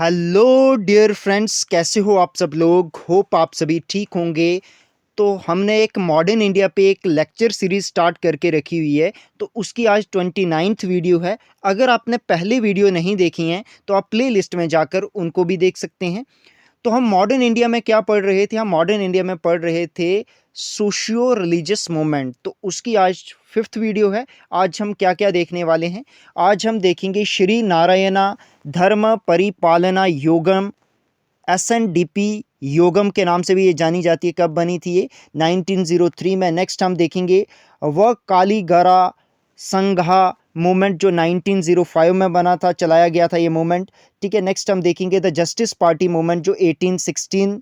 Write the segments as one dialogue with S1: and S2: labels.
S1: Hello dear friends, कैसे हो आप सब लोग। होप आप सभी ठीक होंगे। तो हमने एक मॉडर्न इंडिया पे एक लेक्चर सीरीज स्टार्ट करके रखी हुई है। तो उसकी आज 29th वीडियो है। अगर आपने पहले वीडियो नहीं देखी हैं तो आप प्ले लिस्ट में जाकर उनको भी देख सकते हैं। तो हम मॉडर्न इंडिया में क्या पढ़ रहे थे? हम मॉडर्न इंडिया में पढ़ रहे थे सोशियो रिलीजियस मूवमेंट। तो उसकी आज 5th वीडियो है। आज हम क्या क्या देखने वाले हैं? आज हम देखेंगे श्री नारायणा धर्म परिपालना योगम, एसएनडीपी योगम के नाम से भी ये जानी जाती है। कब बनी थी ये? 1903 में। नेक्स्ट हम देखेंगे व कालीगरा संघा मूवमेंट, जो 1905 में बना था, चलाया गया था ये मूवमेंट। ठीक है। नेक्स्ट हम देखेंगे द जस्टिस पार्टी मूवमेंट, जो 1816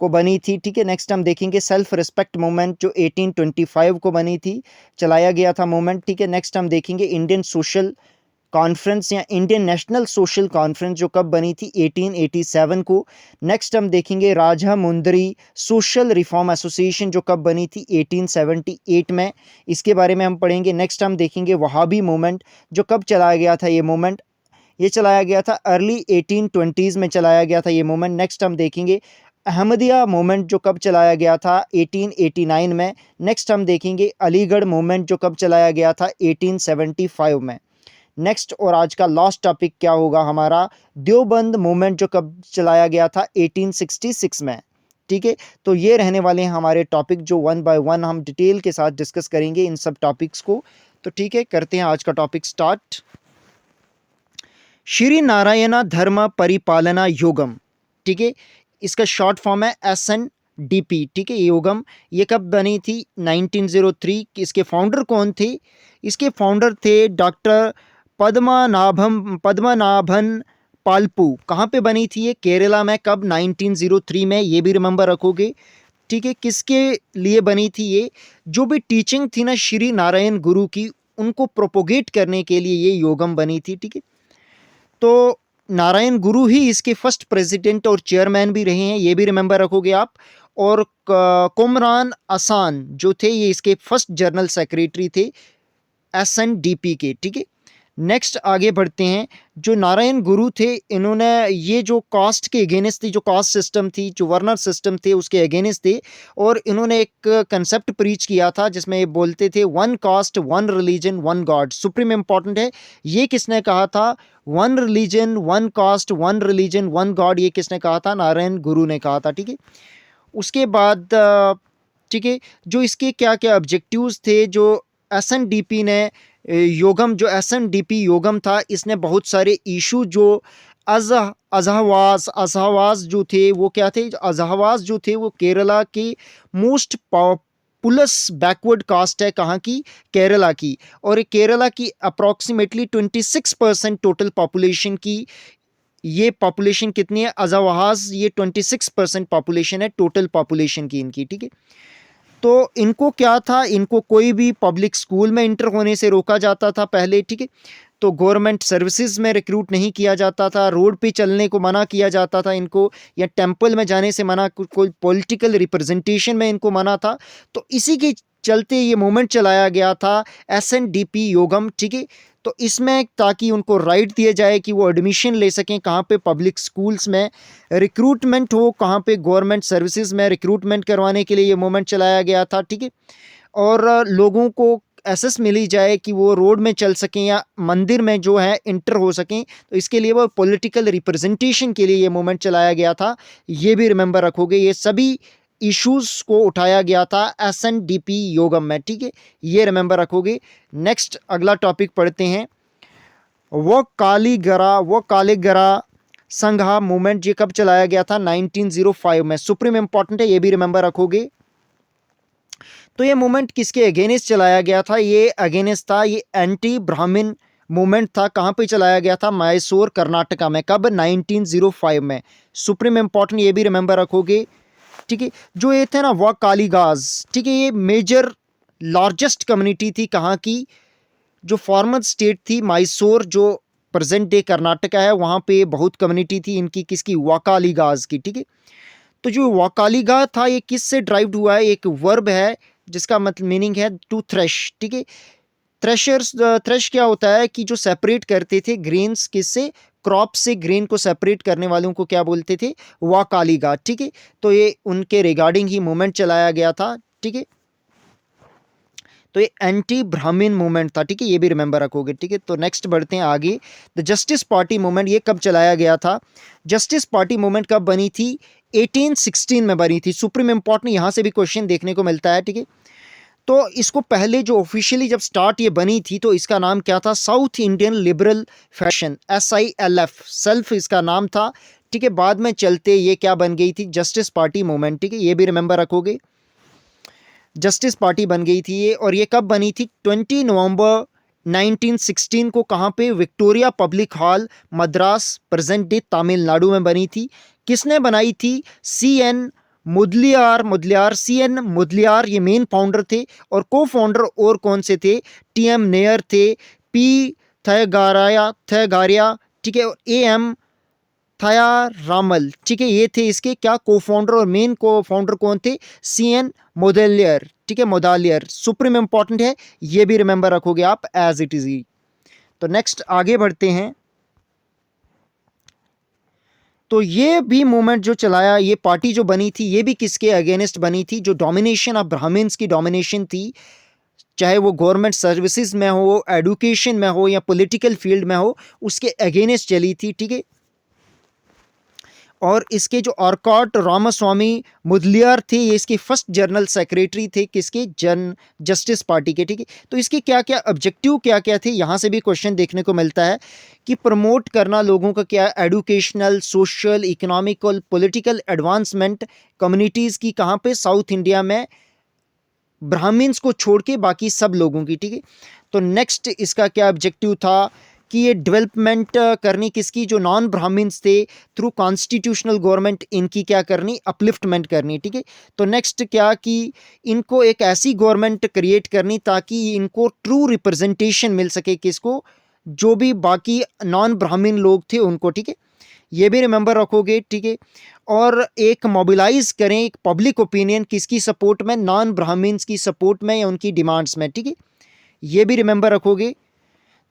S1: को बनी थी। ठीक है। नेक्स्ट हम देखेंगे सेल्फ रिस्पेक्ट मूवमेंट, जो 1825 को बनी थी, चलाया गया था मूवमेंट। ठीक है। नेक्स्ट हम देखेंगे इंडियन सोशल कॉन्फ्रेंस या इंडियन नेशनल सोशल कॉन्फ्रेंस, जो कब बनी थी? 1887 को। नेक्स्ट हम देखेंगे राजा मुंदरी सोशल रिफॉर्म एसोसिएशन, जो कब बनी थी? 1878 में। इसके बारे में हम पढ़ेंगे। नेक्स्ट हम देखेंगे वहाबी मूवमेंट, जो कब चलाया गया था ये मूवमेंट? ये चलाया गया था अर्ली 1820s में चलाया गया था ये मूवमेंट। नेक्स्ट हम देखेंगे अहमदिया मूवमेंट, जो कब चलाया गया था? 1889 में। नेक्स्ट हम देखेंगे अलीगढ़ मूवमेंट, जो कब चलाया गया था? 1875 में। नेक्स्ट और आज का लास्ट टॉपिक क्या होगा हमारा? देवबंद मूवमेंट, जो कब चलाया गया था? 1866 में। ठीक है। तो ये रहने वाले हैं हमारे टॉपिक, जो वन बाय वन हम डिटेल के साथ डिस्कस करेंगे इन सब टॉपिक्स को। तो ठीक है, करते हैं आज का टॉपिक स्टार्ट। श्री नारायणा धर्म परिपालना योगम। ठीक है। इसका शॉर्ट फॉर्म है एसएनडीपी। ठीक है। योगम ये कब बनी थी? 1903। इसके फाउंडर कौन थे? इसके फाउंडर थे डॉक्टर पद्मनाभन पाल्पू। कहाँ पे बनी थी ये? केरला में। कब? 1903 में। ये भी रिमेंबर रखोगे। ठीक है। किसके लिए बनी थी ये? जो भी टीचिंग थी ना श्री नारायण गुरु की, उनको प्रोपोगेट करने के लिए ये योगम बनी थी। ठीक है। तो नारायण गुरु ही इसके फर्स्ट प्रेसिडेंट और चेयरमैन भी रहे हैं, ये भी रिमेंबर रखोगे आप। और कुमरान आसान जो थे, ये इसके फर्स्ट जनरल सेक्रेटरी थे एसएनडीपी के। ठीक है। नेक्स्ट आगे बढ़ते हैं। जो नारायण गुरु थे, इन्होंने ये जो कास्ट के अगेंस्ट थी, जो कास्ट सिस्टम थी, जो वर्नर सिस्टम थे, उसके अगेंस्ट थे। और इन्होंने एक कंसेप्ट प्रीच किया था जिसमें ये बोलते थे one cast one religion one God. Supreme important है। ये किसने कहा था? One religion one cast one religion one God, ये किसने कहा था? नारायण गुरु ने कहा था। ठीक है। उसके बाद ठीक है, जो इसके क्या क्या ऑब्जेक्टिव्स थे, जो एसएनडीपी ने योगम, जो एसएनडीपी योगम था, इसने बहुत सारे इशू, जो अजहवाज जो थे वो क्या थे? अजहवाज जो थे वो केरला के मोस्ट पुलस बैकवर्ड कास्ट है। कहाँ की? केरला की। और केरला की अप्रॉक्सीमेटली 26% टोटल पॉपुलेशन की, ये पॉपुलेशन कितनी है? अजहवाज ये 26% पॉपुलेशन है टोटल पॉपुलेशन की इनकी। ठीक है। तो इनको क्या था? इनको कोई भी पब्लिक स्कूल में इंटर होने से रोका जाता था पहले। ठीक है। तो गवर्नमेंट सर्विसेज में रिक्रूट नहीं किया जाता था, रोड पे चलने को मना किया जाता था इनको, या टेंपल में जाने से मना, कोई पॉलिटिकल रिप्रेजेंटेशन में इनको मना था। तो इसी के चलते ये मूवमेंट चलाया गया था एसएनडीपी योगम। ठीक है। तो इसमें ताकि उनको राइट दिए जाए कि वो एडमिशन ले सकें, कहाँ पे? पब्लिक स्कूल्स में। रिक्रूटमेंट हो, कहाँ पे? गवर्नमेंट सर्विसेज में रिक्रूटमेंट करवाने के लिए ये मूवमेंट चलाया गया था। ठीक है। और लोगों को एसेस मिली जाए कि वो रोड में चल सकें या मंदिर में जो है इंटर हो सकें, तो इसके लिए वो पॉलिटिकल रिप्रेजेंटेशन के लिए ये मूवमेंट चलाया गया था। ये भी रिमेंबर रखोगे। ये सभी इश्यूज को उठाया गया था एसएनडीपी योगम में। ठीक है। ये रिमेंबर रखोगे। नेक्स्ट अगला टॉपिक पढ़ते हैं। वो कालीगरा संघा मूवमेंट, ये कब चलाया गया था? 1905 में। सुप्रीम इंपॉर्टेंट है, ये भी रिमेंबर रखोगे। तो ये मूवमेंट किसके अगेंस्ट चलाया गया था? ये अगेंस्ट था, ये एंटी ब्राह्मण मूवमेंट था। कहाँ पे चलाया गया था? मैसूर कर्नाटका में। कब? 1905 में। सुप्रीम इंपॉर्टेंट, ये भी रिमेंबर रखोगे। ठीक है। जो ये थे ना वो कालीगाज, ठीक है, ये मेजर लार्जेस्ट कम्युनिटी थी। कहाँ की? जो फॉर्मर स्टेट थी मैसूर, जो प्रेजेंट डे कर्नाटका है, वहाँ पे बहुत कम्युनिटी थी इनकी। किसकी? वाकालीगाज की। ठीक है। तो जो वाकालीगा था, ये किस से ड्राइव्ड हुआ है? एक वर्ब है जिसका मतलब मीनिंग है टू थ्रेश। ठीक है। थ्रेशर्स, थ्रेश क्या होता है कि जो सेपरेट करते थे ग्रेन्स किससे? क्रॉप से ग्रेन को सेपरेट करने वालों को क्या बोलते थे, वाकालीगा, ठीक है। तो ये उनके रिगार्डिंग ही मूवमेंट चलाया गया था, ठीक है। तो ये एंटी ब्राह्मण मूवमेंट था, ठीक है, ये भी रिमेंबर रखोगे, ठीक है। तो नेक्स्ट बढ़ते हैं आगे। द जस्टिस पार्टी मूवमेंट, ये कब चलाया गया था? जस्टिस पार्टी मूवमेंट कब बनी थी? 1816 में बनी थी। सुप्रीम इंपॉर्टेंट, यहाँ से भी क्वेश्चन देखने को मिलता है, ठीक है। तो इसको पहले जो ऑफिशियली जब स्टार्ट ये बनी थी तो इसका नाम क्या था? South Indian liberal fashion, SILF, self इसका नाम था, ठीक है। बाद में चलते ये क्या बन गई थी? जस्टिस पार्टी मूवमेंट, ठीक है, ये भी रिमेंबर रखोगे, जस्टिस पार्टी बन गई थी ये। और ये कब बनी थी? 20 नवंबर 1916 को। कहाँ पे? Victoria public hall, Madras, present day Tamil Nadu में बनी थी। किसने बनाई थी? CN मुदलियार, CN मुदलियार ये मेन फाउंडर थे। और को फाउंडर और कौन से थे? TM नेयर थे, P थैगारिया, ठीक है, और AM थाया रामल, ठीक है, ये थे इसके क्या को फाउंडर। और मेन को फाउंडर कौन थे? CN मोदालियर, ठीक है, मोदालियर। सुप्रीम इंपॉर्टेंट है, ये भी रिमेंबर रखोगे आप एज इट इज ही। तो नेक्स्ट आगे बढ़ते हैं। तो ये भी मूवमेंट जो चलाया, ये पार्टी जो बनी थी, ये भी किसके अगेंस्ट बनी थी? जो डोमिनेशन ऑफ ब्राह्मण्स की डोमिनेशन थी, चाहे वो गवर्नमेंट सर्विसेज में हो, एडुकेशन में हो या पॉलिटिकल फील्ड में हो, उसके अगेंस्ट चली थी, ठीक है। और इसके जो ऑर्कॉट रामास्वामी मुदलियार थे, ये इसके फर्स्ट जनरल सेक्रेटरी थे, किसके? जस्टिस पार्टी के, ठीक है। तो इसके क्या क्या ऑब्जेक्टिव क्या क्या थे, यहाँ से भी क्वेश्चन देखने को मिलता है कि प्रमोट करना लोगों का क्या, educational, social, economical, political advancement communities की, कहाँ पे? साउथ इंडिया में, ब्राह्मण्स को छोड़ के बाकी सब लोगों की, ठीक है। तो नेक्स्ट इसका क्या ऑब्जेक्टिव था कि ये डेवलपमेंट करनी किसकी? जो नॉन ब्राह्मण्स थे, थ्रू कॉन्स्टिट्यूशनल गवर्नमेंट इनकी क्या करनी? अपलिफ्टमेंट करनी, ठीक है। तो नेक्स्ट क्या कि इनको एक ऐसी गवर्नमेंट क्रिएट करनी ताकि इनको ट्रू रिप्रेजेंटेशन मिल सके, किसको? जो भी बाकी नॉन ब्राह्मण लोग थे उनको, ठीक है, ये भी रिमेंबर रखोगे, ठीक है। और एक मोबिलाइज करें एक पब्लिक ओपिनियन किसकी सपोर्ट में? नॉन ब्राह्मण्स की सपोर्ट में या उनकी डिमांड्स में, ठीक है, ये भी रिमेंबर रखोगे।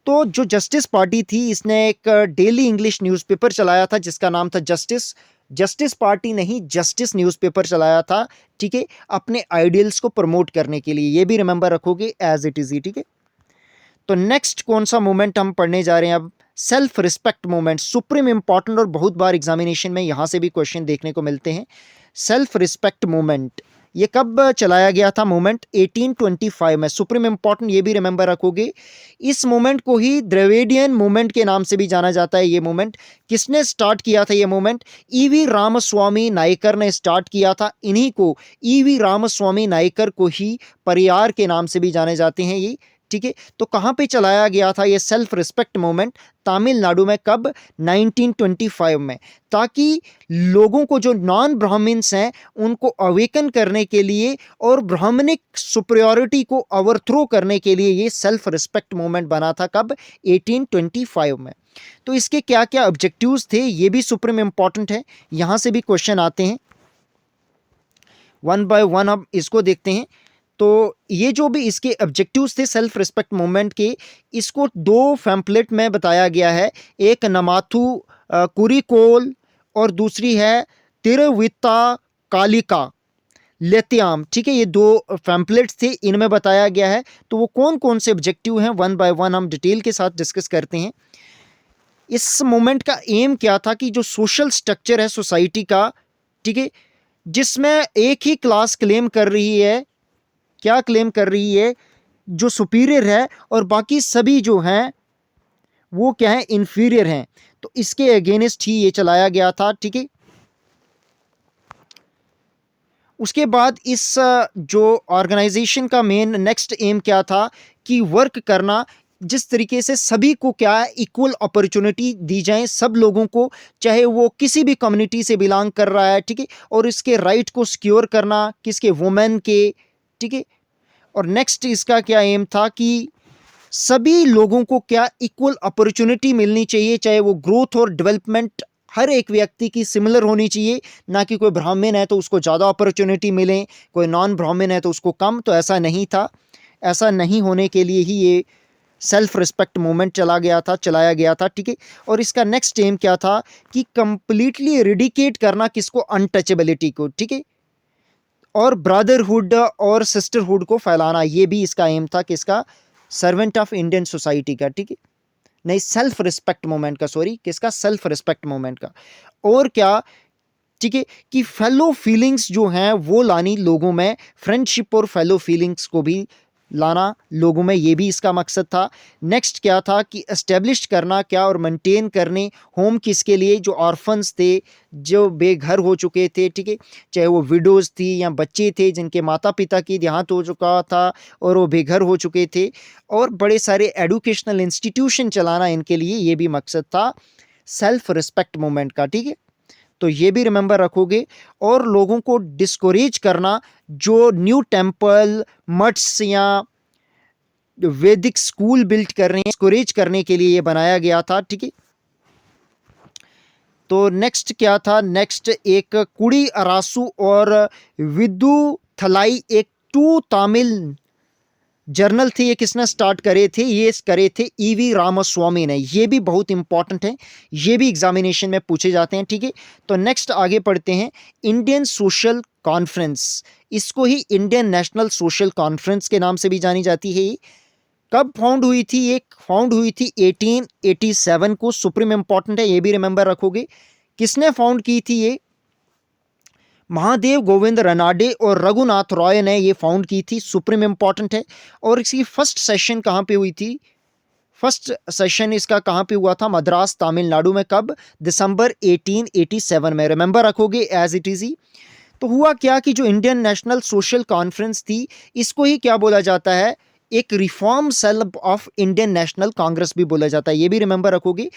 S1: तो जो जस्टिस पार्टी थी, इसने एक डेली इंग्लिश न्यूज़पेपर चलाया था जिसका नाम था जस्टिस पार्टी नहीं, जस्टिस न्यूज़पेपर चलाया था, ठीक है, अपने आइडियल्स को प्रमोट करने के लिए, ये भी रिमेंबर रखोगे एज इट इज ही, ठीक है। तो नेक्स्ट कौन सा मूवमेंट हम पढ़ने जा रहे हैं अब? Self respect movement, supreme important और बहुत बार एग्जामिनेशन में यहाँ से भी क्वेश्चन देखने को मिलते हैं। सेल्फ रिस्पेक्ट मूवमेंट ये कब चलाया गया था? मूवमेंट 1825 में। सुप्रीम इंपॉर्टेंट, ये भी रिमेंबर रखोगे। इस मूवमेंट को ही द्रविडियन मूवमेंट के नाम से भी जाना जाता है। ये मूवमेंट किसने स्टार्ट किया था? ये मूवमेंट EV रामास्वामी नायकर ने स्टार्ट किया था। इन्हीं को, EV रामास्वामी नायकर को ही परियार के नाम से भी जाने जाते हैं ये, ठीक है। तो कहाँ पे चलाया गया था ये सेल्फ रिस्पेक्ट मूवमेंट? तमिलनाडु में। कब? 1925 में। ताकि लोगों को, जो नॉन ब्राह्मण्स हैं, उनको अवेकन करने के लिए और ब्राह्मणिक सुपरियॉरिटी को ओवरथ्रो करने के लिए ये सेल्फ रिस्पेक्ट मूवमेंट बना था। कब? 1825 में। तो इसके क्या क्या ऑब्जेक्टिव्स थे, ये भी सुप्रीम इंपॉर्टेंट है, यहाँ से भी क्वेश्चन आते हैं। वन बाय वन अब इसको देखते हैं। तो ये जो भी इसके ऑब्जेक्टिव्स थे सेल्फ रिस्पेक्ट मूवमेंट के, इसको दो पैम्फलेट में बताया गया है। एक नमाथु कुरिकोल और दूसरी है तिरुविता कालिका लेत्याम, ठीक है, ये दो पैम्फलेट्स थे, इनमें बताया गया है। तो वो कौन कौन से ऑब्जेक्टिव हैं, वन बाय वन हम डिटेल के साथ डिस्कस करते हैं। इस मूवमेंट का एम क्या था कि जो सोशल स्ट्रक्चर है सोसाइटी का, ठीक है, जिसमें एक ही क्लास क्लेम कर रही है, क्या क्लेम कर रही है? जो सुपीरियर है, और बाकी सभी जो हैं वो क्या है? इन्फीरियर हैं। तो इसके अगेंस्ट ही ये चलाया गया था, ठीक है। उसके बाद इस जो ऑर्गेनाइजेशन का मेन नेक्स्ट एम क्या था कि वर्क करना जिस तरीके से सभी को क्या है, इक्वल अपॉर्चुनिटी दी जाए सब लोगों को, चाहे वो किसी भी कम्युनिटी से बिलोंग कर रहा है, ठीक है, और इसके राइट को सिक्योर करना किसके? वुमेन के, ठीक है। और नेक्स्ट इसका क्या एम था कि सभी लोगों को क्या इक्वल अपॉर्चुनिटी मिलनी चाहिए, चाहे वो ग्रोथ और डेवलपमेंट हर एक व्यक्ति की सिमिलर होनी चाहिए, ना कि कोई ब्राह्मण है तो उसको ज़्यादा अपॉर्चुनिटी मिले, कोई नॉन ब्राह्मण है तो उसको कम। तो ऐसा नहीं था, ऐसा नहीं होने के लिए ही ये सेल्फ रिस्पेक्ट मूवमेंट चलाया गया था, ठीक है। और इसका नेक्स्ट एम क्या था कि कंप्लीटली एरिडिकेट करना किसको, अनटचेबिलिटी को, ठीक है, और ब्रदरहुड और सिस्टरहुड को फैलाना, ये भी इसका एम था किसका, सर्वेंट ऑफ इंडियन सोसाइटी का, ठीक है, नहीं सेल्फ रिस्पेक्ट मूवमेंट का, सॉरी किसका, सेल्फ रिस्पेक्ट मूवमेंट का। और क्या, ठीक है, कि फेलो फीलिंग्स जो हैं वो लानी लोगों में, फ्रेंडशिप और फेलो फीलिंग्स को भी लाना लोगों में, ये भी इसका मकसद था। नेक्स्ट क्या था कि एस्टेब्लिश करना क्या और मेंटेन करने होम किसके लिए, जो ऑर्फन्स थे, जो बेघर हो चुके थे, ठीक है, चाहे वो विडोज़ थी या बच्चे थे जिनके माता पिता की देहांत हो चुका था और वो बेघर हो चुके थे, और बड़े सारे एजुकेशनल इंस्टीट्यूशन चलाना इनके लिए, ये भी मकसद था सेल्फ रिस्पेक्ट मूवमेंट का, ठीक है। तो ये भी रिमेंबर रखोगे। और लोगों को डिस्कोरेज करना, जो न्यू टेम्पल मठ्स या वैदिक स्कूल बिल्ड कर रहे हैं, डिस्कोरेज करने के लिए ये बनाया गया था, ठीक है। तो नेक्स्ट क्या था, नेक्स्ट एक कुड़ी अरासू और विदु थलाई, एक टू तमिल जर्नल थे, ये किसने स्टार्ट करे थे, ये करे थे ईवी रामास्वामी ने, ये भी बहुत इंपॉर्टेंट है, ये भी एग्जामिनेशन में पूछे जाते हैं, ठीक है। तो नेक्स्ट आगे पढ़ते हैं, इंडियन सोशल कॉन्फ्रेंस, इसको ही इंडियन नेशनल सोशल कॉन्फ्रेंस के नाम से भी जानी जाती है। कब फाउंड हुई थी, ये फाउंड हुई थी 1887 को, सुप्रीम इंपॉर्टेंट है, ये भी रिमेंबर रखोगे। किसने फाउंड की थी ये, महादेव गोविंद रनाडे और रघुनाथ रॉय ने ये फाउंड की थी, सुप्रीम इंपॉर्टेंट है। और इसकी फर्स्ट सेशन कहाँ पे हुई थी, फर्स्ट सेशन इसका कहाँ पे हुआ था, मद्रास तमिलनाडु में, कब, दिसंबर 1887 में, रिमेंबर रखोगे एज इट इज ही। तो हुआ क्या कि जो इंडियन नेशनल सोशल कॉन्फ्रेंस थी, इसको ही क्या बोला जाता है, एक reform cell of Indian National Congress भी बोला जाता है, ये भी रिमेंबर रखोगे।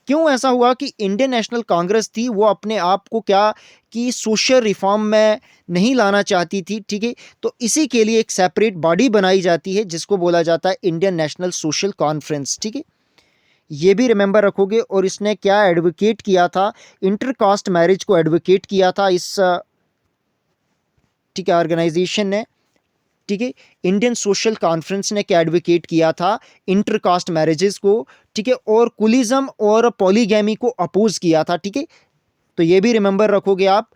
S1: क्यों ऐसा हुआ कि इंडियन नेशनल कांग्रेस थी वो अपने आप को क्या कि सोशल रिफॉर्म में नहीं लाना चाहती थी, ठीक है। तो इसी के लिए एक सेपरेट बॉडी बनाई जाती है जिसको बोला जाता है इंडियन नेशनल सोशल कॉन्फ्रेंस, ठीक है, ये भी रिमेंबर रखोगे। और इसने क्या एडवोकेट किया था, इंटरकास्ट मैरिज को एडवोकेट किया था इस, ठीक है, ऑर्गेनाइजेशन ने, ठीक है, इंडियन सोशल कॉन्फ्रेंस ने क्या एडवोकेट किया था, इंटरकास्ट मैरिजेस को, ठीक है, और कुलिज्म और पॉलीगैमी को अपोज किया था, ठीक है। तो ये भी रिमेंबर रखोगे आप।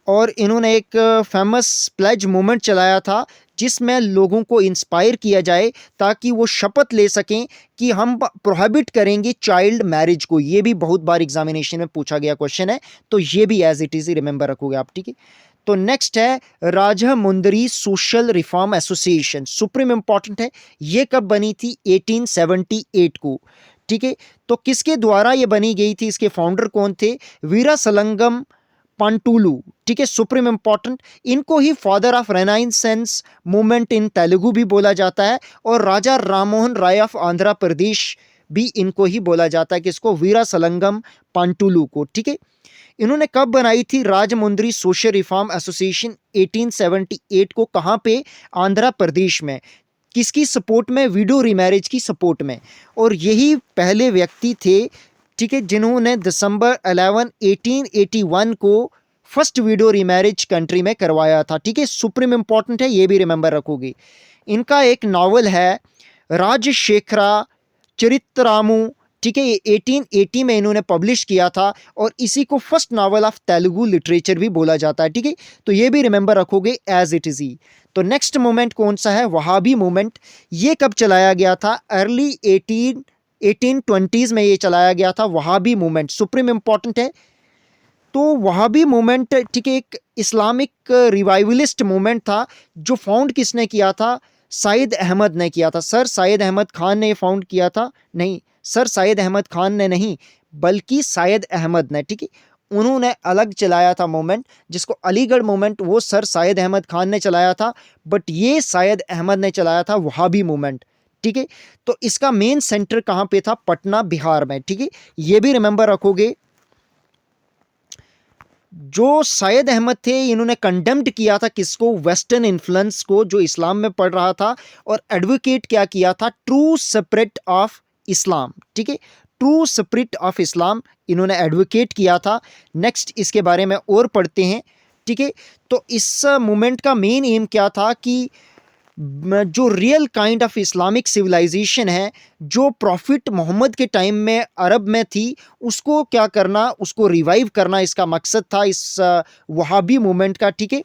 S1: और इन्होंने एक फेमस प्लेज मूवमेंट चलाया था जिसमें लोगों को इंस्पायर किया जाए ताकि वो शपथ ले सकें कि हम प्रोहिबिट करेंगे चाइल्ड मैरिज को, ये भी बहुत बार एग्जामिनेशन में पूछा गया क्वेश्चन है, तो ये भी एज इट इज ही रिमेंबर रखोगे आप, ठीक है। तो नेक्स्ट है Rajahmundry social reform association, supreme important है, ये कब बनी थी, 1878 को, ठीक है। तो किसके द्वारा ये बनी गई थी, इसके फाउंडर कौन थे, वीरासलंगम पंटुलू, ठीक है, सुप्रीम इंपॉर्टेंट। इनको ही father of renaissance movement in Telugu भी बोला जाता है, और राजा राममोहन राय ऑफ आंध्र प्रदेश भी इनको ही बोला जाता है, किसको, वीरासलंगम पंटुलू को, ठीक है। इन्होंने कब बनाई थी राजमुंदरी सोशल रिफॉर्म एसोसिएशन, 1878 को, कहाँ पे, आंध्र प्रदेश में, किसकी सपोर्ट में, विडो रीमैरिज की सपोर्ट में। और यही पहले व्यक्ति थे, ठीक है, जिन्होंने दिसंबर 11 1881 को फर्स्ट विडो रीमैरिज कंट्री में करवाया था, ठीक है, सुप्रीम इंपॉर्टेंट है, ये भी रिमेंबर रखोगे। इनका एक नावल है राजशेखरा चरित्रामू, ठीक है, ये 1880 में इन्होंने पब्लिश किया था, और इसी को first novel of Telugu literature भी बोला जाता है, ठीक है। तो ये भी रिमेंबर रखोगे एज इट इज ही। तो नेक्स्ट मूवमेंट कौन सा है, वहाबी मूवमेंट, ये कब चलाया गया था, अर्ली 1820s में ये चलाया गया था, वहाबी मूवमेंट, सुप्रीम इंपॉर्टेंट है। तो वहाबी मूवमेंट, ठीक है, एक इस्लामिक रिवाइवलिस्ट मूवमेंट था, जो फाउंड किसने किया था, सईद अहमद ने किया था। सर सईद अहमद खान ने फाउंड किया था, नहीं सर सईद अहमद खान ने नहीं, बल्कि सईद अहमद ने, ठीक है, उन्होंने अलग चलाया था मूवमेंट, जिसको अलीगढ़ मूवमेंट वो सर सईद अहमद खान ने चलाया था, बट ये सईद अहमद ने चलाया था वहाबी मूवमेंट, ठीक है। तो इसका मेन सेंटर कहाँ पे था, पटना बिहार में, ठीक है, ये भी रिमेंबर रखोगे। जो सैयद अहमद थे इन्होंने कंडेम्ड किया था किसको, वेस्टर्न इन्फ्लुएंस को जो इस्लाम में पढ़ रहा था, और एडवोकेट क्या किया था, ट्रू स्पिरिट ऑफ इस्लाम, ठीक है, ट्रू स्पिरिट ऑफ इस्लाम इन्होंने एडवोकेट किया था। नेक्स्ट इसके बारे में और पढ़ते हैं, ठीक है। तो इस मूवमेंट का मेन एम क्या था कि जो real kind of Islamic civilisation है जो प्रॉफिट मोहम्मद के टाइम में अरब में थी, उसको क्या करना, उसको रिवाइव करना इसका मकसद था इस वहाबी मूवमेंट का, ठीक है।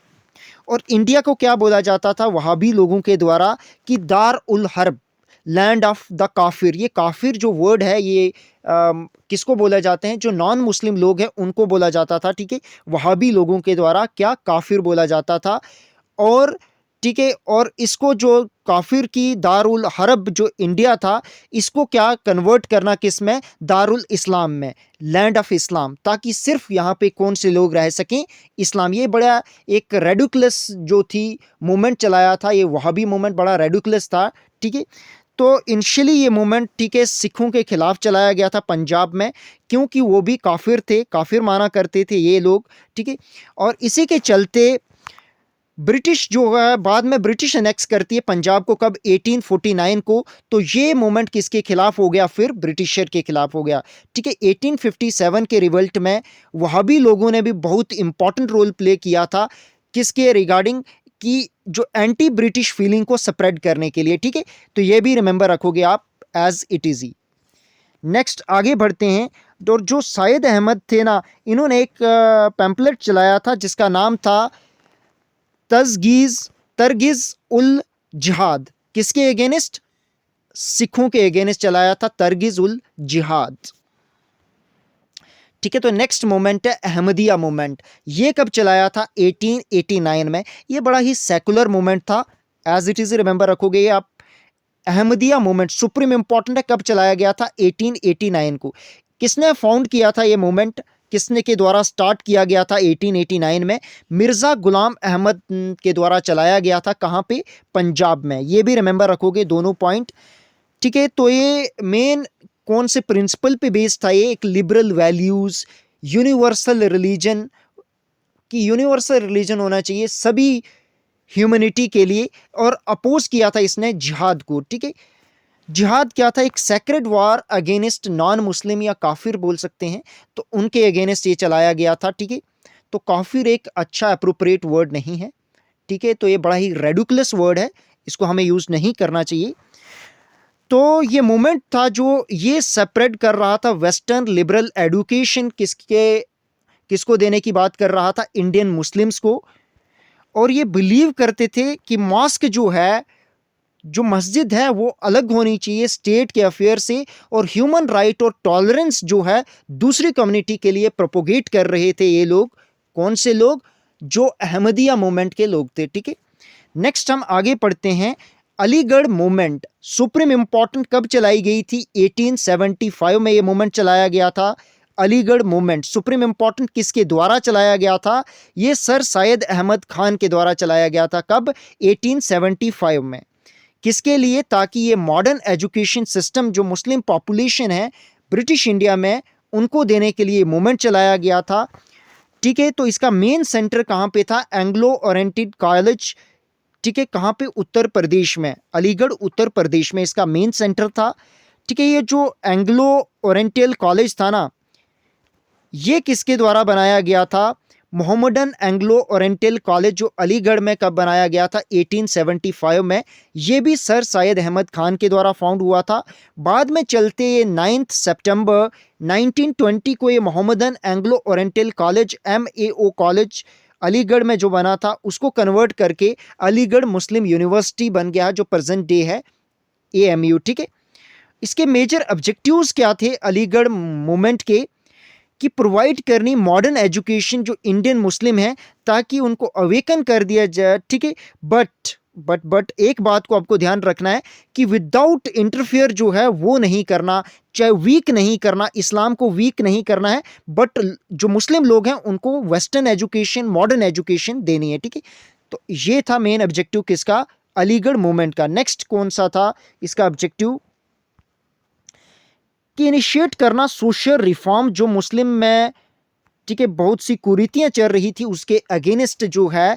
S1: और इंडिया को क्या बोला जाता था वहाबी लोगों के द्वारा कि दार ul Harb, land of the काफिर। ये काफिर जो वर्ड है ये किसको बोला जाते हैं, जो नॉन मुस्लिम लोग हैं उनको बोला जाता था, ठीक है। वहाबी लोगों के द्वारा क्या काफिर बोला जाता था। और ठीक है, और इसको जो काफिर की दारुल हरब जो इंडिया था, इसको क्या कन्वर्ट करना किस में, दारुल इस्लाम में, लैंड ऑफ इस्लाम, ताकि सिर्फ यहाँ पे कौन से लोग रह सकें, इस्लाम। ये बड़ा एक रेडिकुलस जो थी मूवमेंट चलाया था, ये वहाबी मूवमेंट बड़ा रेडिकुलस था, ठीक है। तो इनिशियली ये मूवमेंट, ठीक है, सिखों के खिलाफ चलाया गया था पंजाब में, क्योंकि वो भी काफिर थे, काफिर माना करते थे ये लोग, ठीक है। और इसी के चलते ब्रिटिश जो है, बाद में ब्रिटिश अनेक्स करती है पंजाब को, कब, 1849 को। तो ये मूवमेंट किसके खिलाफ हो गया, फिर ब्रिटिशर के खिलाफ हो गया, ठीक है। 1857 के रिवल्ट में वहाबी लोगों ने भी बहुत इंपॉर्टेंट रोल प्ले किया था, किसके रिगार्डिंग, कि जो एंटी ब्रिटिश फीलिंग को स्प्रेड करने के लिए, ठीक है। तो ये भी रिमेंबर रखोगे आप एज इट इज ही। नेक्स्ट आगे बढ़ते हैं। और जो सैयद अहमद थे ना, इन्होंने एक पैम्पलेट चलाया था जिसका नाम था तरगिज उल जिहाद। किसके अगेंस्ट, सिखों के अगेंस्ट चलाया था तरगिज उल जिहाद, ठीक है। तो नेक्स्ट मोमेंट है अहमदिया मोमेंट। ये कब चलाया था, 1889 में। ये बड़ा ही सेकुलर मोमेंट था, एज इट इज रिमेंबर रखोगे ये आप। अहमदिया मोमेंट सुप्रीम इंपॉर्टेंट है, कब चलाया गया था, 1889 को। किसने फाउंड किया था ये मूवमेंट, किसने के द्वारा स्टार्ट किया गया था 1889 में, मिर्ज़ा गुलाम अहमद के द्वारा चलाया गया था, कहाँ पे, पंजाब में। ये भी रिमेंबर रखोगे दोनों पॉइंट, ठीक है। तो ये मेन कौन से प्रिंसिपल पे बेस्ड था, ये एक लिबरल वैल्यूज़, यूनिवर्सल रिलीजन, कि यूनिवर्सल रिलीजन होना चाहिए सभी ह्यूमैनिटी के लिए, और अपोज किया था इसने जिहाद को, ठीक है। जिहाद क्या था, एक सेक्रेड वार अगेंस्ट नॉन मुस्लिम या काफिर बोल सकते हैं, तो उनके अगेंस्ट ये चलाया गया था, ठीक है। तो काफिर एक अच्छा अप्रोप्रिएट वर्ड नहीं है, ठीक है। तो ये बड़ा ही रेडिकुलस वर्ड है, इसको हमें यूज नहीं करना चाहिए। तो ये मूवमेंट था जो ये सेपरेट कर रहा था वेस्टर्न लिबरल एडुकेशन, किसको देने की बात कर रहा था, इंडियन मुस्लिम्स को। और ये बिलीव करते थे कि मॉस्क जो है, जो मस्जिद है, वो अलग होनी चाहिए स्टेट के अफेयर से, और ह्यूमन राइट और टॉलरेंस जो है दूसरी कम्युनिटी के लिए प्रोपोगेट कर रहे थे ये लोग। कौन से लोग, जो अहमदिया मूवमेंट के लोग थे, ठीक है। नेक्स्ट हम आगे पढ़ते हैं। अलीगढ़ मूवमेंट सुप्रीम इंपॉर्टेंट, कब चलाई गई थी, 1875 में ये मूवमेंट चलाया गया था। अलीगढ़ मूवमेंट सुप्रीम इंपॉर्टेंट, किसके द्वारा चलाया गया था, ये सर सैयद अहमद खान के द्वारा चलाया गया था, कब, 1875 में। किसके लिए, ताकि ये मॉडर्न एजुकेशन सिस्टम जो मुस्लिम पॉपुलेशन है ब्रिटिश इंडिया में, उनको देने के लिए मूवमेंट चलाया गया था, ठीक है। तो इसका मेन सेंटर कहाँ पे था, एंग्लो ओरिएंटेड कॉलेज, ठीक है, कहाँ पे, उत्तर प्रदेश में, अलीगढ़ उत्तर प्रदेश में इसका मेन सेंटर था, ठीक है। ये जो एंग्लो ओरिएंटल कॉलेज था ना, ये किसके द्वारा बनाया गया था, मोहम्मदन एंग्लो ओरिएंटल कॉलेज, जो अलीगढ़ में कब बनाया गया था, 1875 में। ये भी सर सैयद अहमद खान के द्वारा फाउंड हुआ था। बाद में चलते ये 9 सितंबर 1920 को ये Mohammedan Anglo oriental college, MAO college, Aligarh में जो बना था, उसको कन्वर्ट करके अलीगढ़ मुस्लिम यूनिवर्सिटी बन गया, जो प्रेजेंट डे है AMU, ठीक है। इसके मेजर ऑब्जेक्टिव्स क्या थे अलीगढ़ मूवमेंट के, कि प्रोवाइड करनी मॉडर्न एजुकेशन जो इंडियन मुस्लिम है, ताकि उनको अवेकन कर दिया जाए, ठीक है। बट एक बात को आपको ध्यान रखना है कि विदाउट इंटरफेयर जो है वो नहीं करना, चाहे वीक नहीं करना, इस्लाम को वीक नहीं करना है, बट जो मुस्लिम लोग हैं उनको वेस्टर्न एजुकेशन, मॉडर्न एजुकेशन देनी है, ठीक है। तो ये था मेन ऑब्जेक्टिव किसका, अलीगढ़ मूवमेंट का। नेक्स्ट कौन सा था इसका ऑब्जेक्टिव, कि इनिशिएट करना सोशल रिफॉर्म, जो मुस्लिम में, ठीक है, बहुत सी कुरीतियां चल रही थी, उसके अगेंस्ट जो है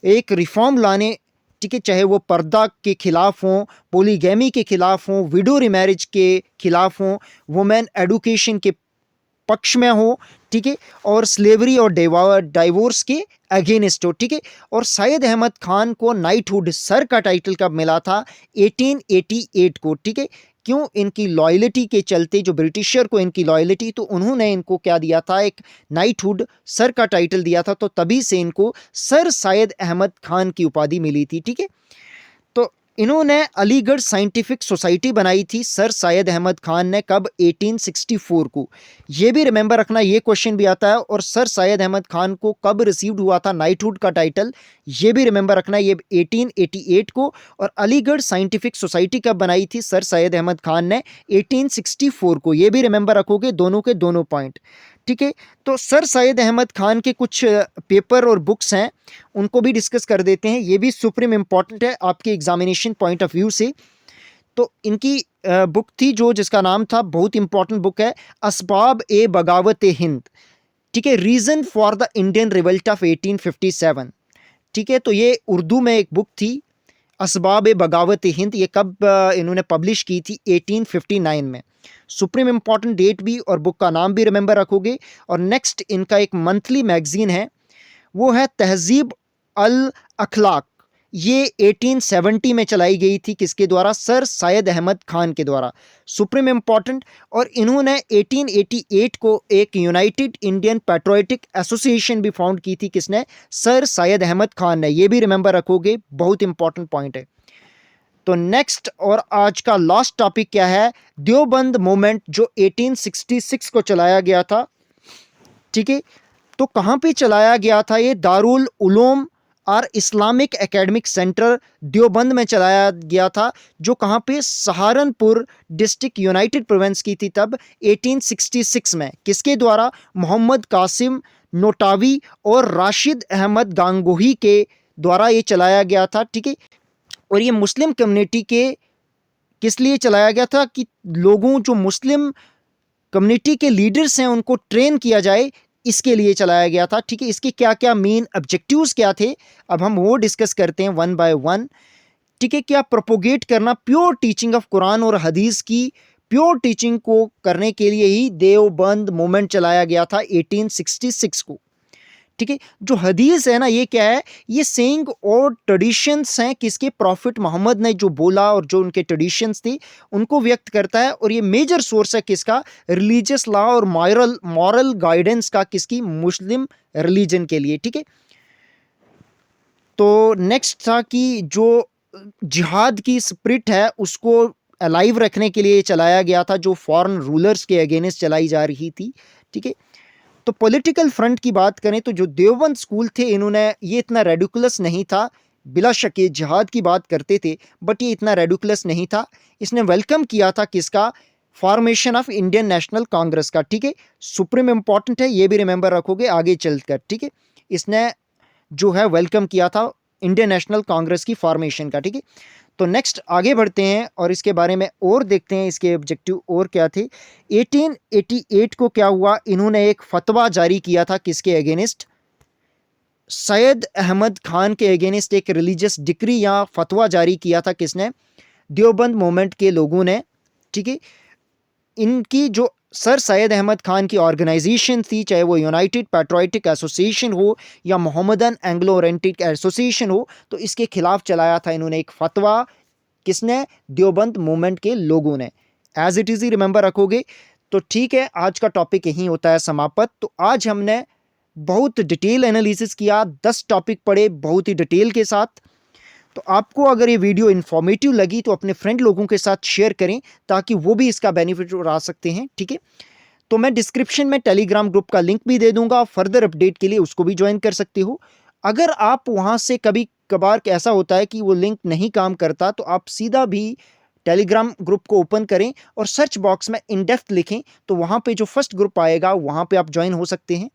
S1: एक रिफॉर्म लाने, ठीक है। चाहे वो पर्दा के खिलाफ हों, पोलीगैमी के खिलाफ हों, विडो रिमैरिज के खिलाफ हों, वुमेन एडुकेशन के पक्ष में हो, ठीक है, और स्लेवरी और डाइवोर्स के अगेंस्ट हो, ठीक है। और सैयद अहमद खान को नाइटहुड सर का टाइटल कब मिला था? 1888 को, ठीक है। क्यों? इनकी लॉयल्टी के चलते, जो ब्रिटिशर को इनकी लॉयल्टी, तो उन्होंने इनको क्या दिया था? एक नाइटहुड सर का टाइटल दिया था, तो तभी से इनको सर सैयद अहमद खान की उपाधि मिली थी, ठीक है। तो इन्होंने अलीगढ़ साइंटिफिक सोसाइटी बनाई थी सर सैयद अहमद खान ने, कब? 1864 को। ये भी रिमेंबर रखना, ये क्वेश्चन भी आता है। और सर सैयद अहमद खान को कब रिसीव्ड हुआ था नाइटहुड का टाइटल? ये भी रिमेंबर रखना, ये 1888 को। और अलीगढ़ साइंटिफिक सोसाइटी कब बनाई थी सर सैयद अहमद खान ने? 1864 को। ये भी रिमेंबर रखोगे, दोनों के दोनों पॉइंट, ठीक है। तो सर सैयद अहमद खान के कुछ पेपर और बुक्स हैं, उनको भी डिस्कस कर देते हैं। ये भी सुप्रीम इंपॉर्टेंट है आपके एग्जामिनेशन पॉइंट ऑफ व्यू से। तो इनकी बुक थी जो, जिसका नाम था, बहुत इंपॉर्टेंट बुक है, असबाब ए बगावत हिंद, ठीक है, reason for the Indian revolt of 1857, ठीक है। तो ये उर्दू में एक बुक थी, असबाब ए बगावत हिंद। ये कब इन्होंने पब्लिश की थी? 1859 में। सुप्रीम इंपॉर्टेंट डेट भी और बुक का नाम भी रिमेंबर रखोगे। और नेक्स्ट इनका एक मंथली मैगजीन है, वो है तहजीब अल अखलाक। ये 1870 में चलाई गई थी, किसके द्वारा? सर सैयद अहमद खान के द्वारा। Supreme important. और इन्होंने 1888 को एक यूनाइटेड इंडियन पैट्रियोटिक एसोसिएशन भी फाउंड की थी, किसने? सर सैयद अहमद खान ने। ये भी रिमेंबर रखोगे, बहुत इंपॉर्टेंट पॉइंट है। तो नेक्स्ट और आज का लास्ट टॉपिक क्या है? देवबंद मूवमेंट, जो 1866 को चलाया गया था, ठीक है। तो कहाँ पे चलाया गया था? ये दारुल उलूम और इस्लामिक एकेडमिक सेंटर देवबंद में चलाया गया था, जो कहाँ पे? सहारनपुर डिस्ट्रिक्ट, यूनाइटेड प्रोविंस की थी तब 1866 में। किसके द्वारा? मोहम्मद कासिम नोटावी और राशिद अहमद गांगोही के द्वारा ये चलाया गया था, ठीक है। और ये मुस्लिम कम्युनिटी के किस लिए चलाया गया था? कि लोगों, जो मुस्लिम कम्युनिटी के लीडर्स हैं, उनको ट्रेन किया जाए, इसके लिए चलाया गया था, ठीक है। इसके क्या क्या मेन ऑब्जेक्टिव्स क्या थे, अब हम वो डिस्कस करते हैं वन बाय वन, ठीक है। क्या? प्रोपोगेट करना प्योर टीचिंग ऑफ कुरान और हदीस की प्योर टीचिंग को करने के लिए ही देवबंद मूवमेंट चलाया गया था 1866 को, ठीक है। जो हदीस है ना, ये क्या है? ये सेइंग और ट्रेडिशंस हैं, किसके? प्रॉफिट मोहम्मद ने जो बोला और जो उनके ट्रेडिशंस थे, उनको व्यक्त करता है। और ये मेजर सोर्स है किसका? रिलीजियस लॉ और मॉरल गाइडेंस का, किसकी? मुस्लिम रिलीजन के लिए, ठीक है। तो नेक्स्ट था कि जो जिहाद की स्पिरिट है, उसको अलाइव रखने के लिए चलाया गया था, जो फॉरेन रूलर्स के अगेंस्ट चलाई जा रही थी, ठीक है। तो पॉलिटिकल फ्रंट की बात करें तो जो देवबंद स्कूल थे, इन्होंने, ये इतना रेडिकुलस नहीं था, बिला शक ये जिहाद की बात करते थे, बट ये इतना रेडिकुलस नहीं था। इसने वेलकम किया था किसका? Formation of Indian National Congress का, ठीक है। सुप्रीम इंपॉर्टेंट है, ये भी रिमेंबर रखोगे आगे चलकर, ठीक है। इसने जो है वेलकम किया था इंडियन नेशनल कांग्रेस की फॉर्मेशन का, ठीक है। तो नेक्स्ट आगे बढ़ते हैं और इसके बारे में और देखते हैं, इसके ऑब्जेक्टिव और क्या थे। 1888 को क्या हुआ? इन्होंने एक फतवा जारी किया था, किसके अगेंस्ट? सैयद अहमद खान के अगेंस्ट एक रिलीजियस डिक्री या फतवा जारी किया था, किसने? देवबंद मूवमेंट के लोगों ने, ठीक है। इनकी जो सर सैयद अहमद खान की ऑर्गेनाइजेशन थी, चाहे वो यूनाइटेड पैट्रियोटिक एसोसिएशन हो या मोहम्मदन एंग्लो ओरिएंटेड एसोसिएशन हो, तो इसके खिलाफ चलाया था इन्होंने एक फतवा, किसने? देवबंद मूवमेंट के लोगों ने। एज इट इज़ ही रिमेंबर रखोगे। तो ठीक है, आज का टॉपिक यहीं होता है समाप्त। तो आज हमने बहुत डिटेल एनालिसिस किया, 10 टॉपिक पढ़े बहुत ही डिटेल के साथ। तो आपको अगर ये वीडियो इन्फॉर्मेटिव लगी तो अपने फ्रेंड लोगों के साथ शेयर करें, ताकि वो भी इसका बेनिफिट उठा सकते हैं, ठीक है। तो मैं डिस्क्रिप्शन में टेलीग्राम ग्रुप का लिंक भी दे दूंगा, फर्दर अपडेट के लिए उसको भी ज्वाइन कर सकते हो। अगर आप वहाँ से कभी कभार ऐसा होता है कि वो लिंक नहीं काम करता, तो आप सीधा भी टेलीग्राम ग्रुप को ओपन करें और सर्च बॉक्स में इन डेप्थ लिखें, तो वहाँ पे जो फर्स्ट ग्रुप आएगा वहाँ पे आप ज्वाइन हो सकते हैं।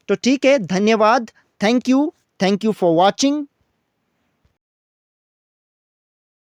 S1: तो ठीक है, धन्यवाद, थैंक यू फॉर वॉचिंग।